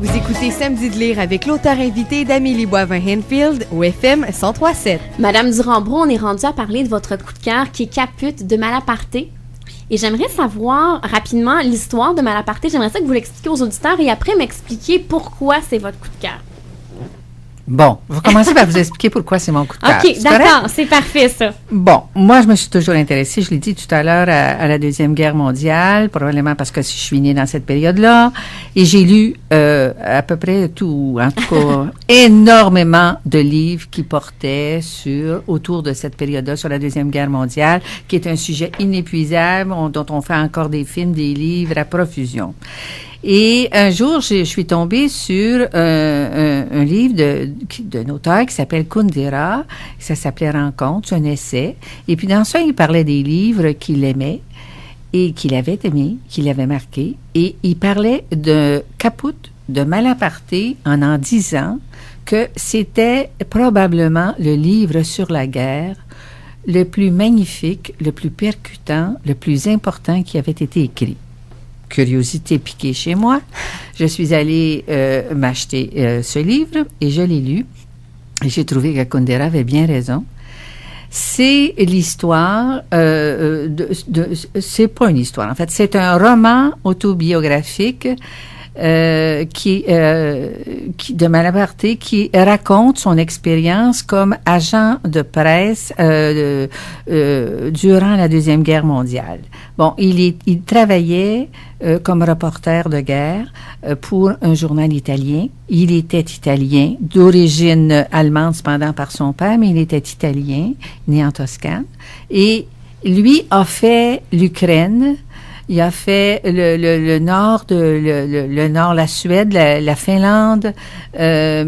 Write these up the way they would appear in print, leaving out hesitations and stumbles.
Vous écoutez Samedi de lire avec l'auteur invité d'Amélie Boivin-Henfield au FM 103.7. Madame Durand-Brault, on est rendu à parler de votre coup de cœur qui est Caput de Malaparté. Et j'aimerais savoir rapidement l'histoire de Malaparté. J'aimerais ça que vous l'expliquiez aux auditeurs et après m'expliquer pourquoi c'est votre coup de cœur. Bon, je vais commencer par vous expliquer pourquoi c'est mon coup de cœur. OK, d'accord, c'est parfait ça. Bon, moi, je me suis toujours intéressée, je l'ai dit tout à l'heure, à la Deuxième Guerre mondiale, probablement parce que je suis née dans cette période-là, et j'ai lu à peu près tout, en tout cas, énormément de livres qui portaient autour de cette période-là, sur la Deuxième Guerre mondiale, qui est un sujet inépuisable, dont on fait encore des films, des livres à profusion. Et un jour, je suis tombée sur un livre d'un auteur qui s'appelle Kundera. Ça s'appelait Rencontre, c'est un essai. Et puis dans ça, il parlait des livres qu'il aimait et qu'il avait aimés, qu'il avait marqués. Et il parlait de Caput, de Malaparté, en disant que c'était probablement le livre sur la guerre le plus magnifique, le plus percutant, le plus important qui avait été écrit. Curiosité piquée chez moi, je suis allée m'acheter ce livre et je l'ai lu. Et j'ai trouvé que Kundera avait bien raison. C'est l'histoire c'est pas une histoire, en fait. C'est un roman autobiographique qui de Malaparté qui raconte son expérience comme agent de presse durant la Deuxième Guerre mondiale. Bon, il travaillait comme reporter de guerre pour un journal italien. Il était italien, d'origine allemande cependant par son père, mais il était italien, né en Toscane. Et lui a fait l'Ukraine. Il a fait le nord, le nord, la Suède, la Finlande, la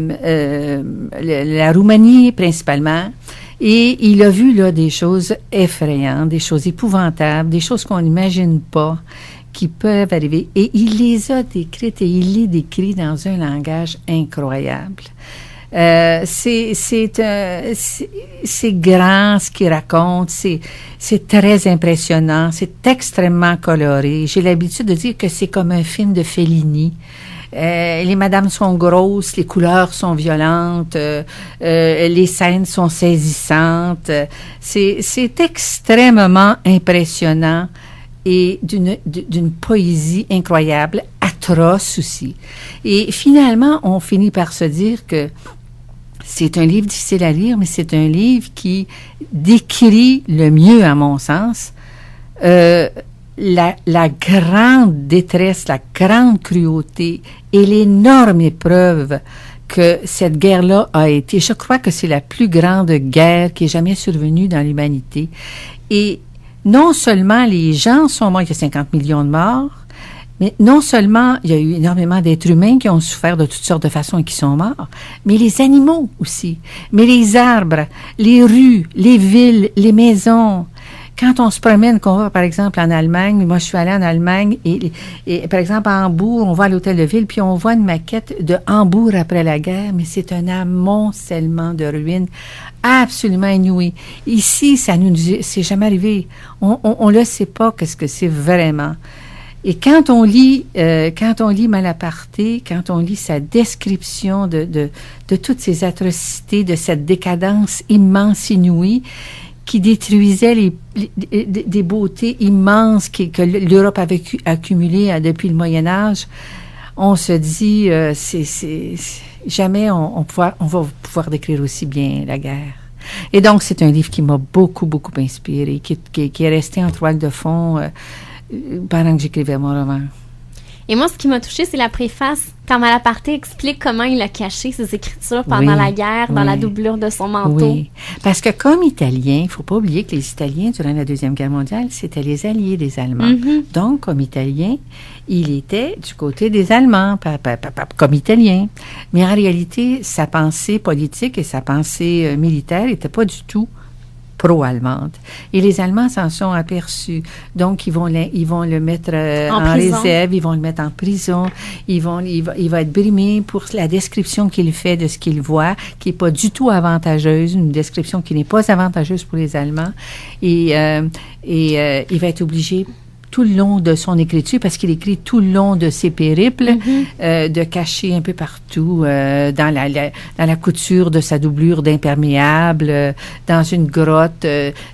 Roumanie principalement. Et il a vu là des choses effrayantes, des choses épouvantables, des choses qu'on n'imagine pas qui peuvent arriver. Et il les a décrites et il les décrit dans un langage incroyable. C'est grand ce qu'il raconte, c'est très impressionnant, c'est extrêmement coloré. J'ai l'habitude de dire que c'est comme un film de Fellini. Les madames sont grosses, les couleurs sont violentes, les scènes sont saisissantes. C'est extrêmement impressionnant et d'une poésie incroyable, atroce aussi. Et finalement, on finit par se dire que c'est un livre difficile à lire, mais c'est un livre qui décrit le mieux, à mon sens, la grande détresse, la grande cruauté et l'énorme épreuve que cette guerre-là a été. Je crois que c'est la plus grande guerre qui ait jamais survenue dans l'humanité. Et non seulement les gens sont morts, il y a 50 millions de morts, mais non seulement il y a eu énormément d'êtres humains qui ont souffert de toutes sortes de façons et qui sont morts, mais les animaux aussi, mais les arbres, les rues, les villes, les maisons. Quand on se promène, qu'on va par exemple en Allemagne, moi je suis allée en Allemagne et par exemple à Hambourg, on va à l'hôtel de ville puis on voit une maquette de Hambourg après la guerre, mais c'est un amoncellement de ruines absolument inouï. Ici, c'est jamais arrivé. On le sait pas qu'est-ce que c'est vraiment. Et quand on lit Malaparté, quand on lit sa description de toutes ces atrocités, de cette décadence immense, inouïe, qui détruisait des beautés immenses que l'Europe avait accumulées depuis le Moyen Âge, on se dit, jamais on va pouvoir décrire aussi bien la guerre. Et donc, c'est un livre qui m'a beaucoup, beaucoup inspirée, qui est resté en toile de fond pendant que j'écrivais mon roman. Et moi, ce qui m'a touchée, c'est la préface, quand Malaparté explique comment il a caché ses écritures pendant la guerre, dans la doublure de son manteau. Oui, parce que comme Italien, il ne faut pas oublier que les Italiens, durant la Deuxième Guerre mondiale, c'était les alliés des Allemands. Mm-hmm. Donc, comme Italien, il était du côté des Allemands, comme Italien. Mais en réalité, sa pensée politique et sa pensée militaire n'étaient pas du tout pro-allemande. Et les Allemands s'en sont aperçus. Donc, ils vont le mettre en réserve, ils vont le mettre en prison, il va être brimé pour la description qu'il fait de ce qu'il voit, qui n'est pas du tout avantageuse, une description qui n'est pas avantageuse pour les Allemands. Et il va être obligé tout le long de son écriture, parce qu'il écrit tout le long de ses périples, de cacher un peu partout, dans la couture de sa doublure d'imperméable, dans une grotte.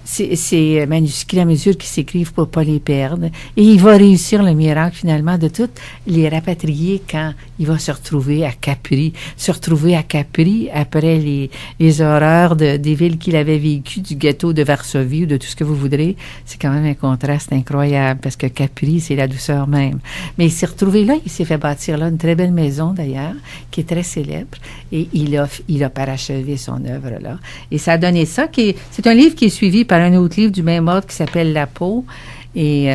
Ces manuscrits à mesure qui s'écrivent pour pas les perdre. Et il va réussir le miracle, finalement, de toutes les rapatrier quand il va se retrouver à Capri. Se retrouver à Capri après les horreurs des villes qu'il avait vécues, du ghetto de Varsovie ou de tout ce que vous voudrez. C'est quand même un contraste incroyable parce que Capri, c'est la douceur même. Mais il s'est retrouvé là, il s'est fait bâtir là une très belle maison d'ailleurs, qui est très célèbre, et il a parachevé son œuvre là. Et ça a donné ça, c'est un livre qui est suivi par un autre livre du même ordre qui s'appelle La peau, et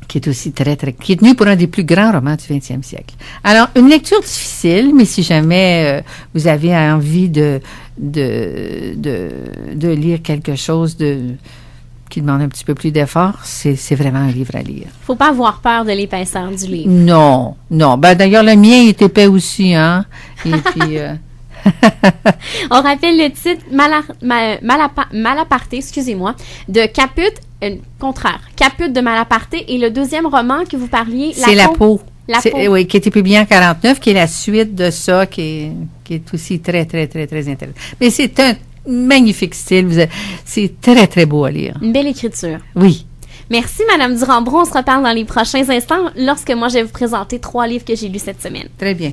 qui est aussi qui est tenu pour un des plus grands romans du 20e siècle. Alors, une lecture difficile, mais si jamais vous avez envie de lire quelque chose qui demande un petit peu plus d'effort, c'est vraiment un livre à lire. Faut pas avoir peur de l'épaisseur du livre. Non. Ben, d'ailleurs, le mien est épais aussi, hein. Et puis... On rappelle le titre Malaparté, excusez-moi, de Caput, Caput de Malaparté, et le deuxième roman que vous parliez, c'est La peau. La peau. Oui, qui a été publié en 1949, qui est la suite de ça, qui est aussi très, très, très, très intéressant. Mais c'est un magnifique style. C'est très, très beau à lire. Une belle écriture. Oui. Merci, Madame Durand-Brault. On se reparle dans les prochains instants lorsque moi, je vais vous présenter 3 livres que j'ai lus cette semaine. Très bien.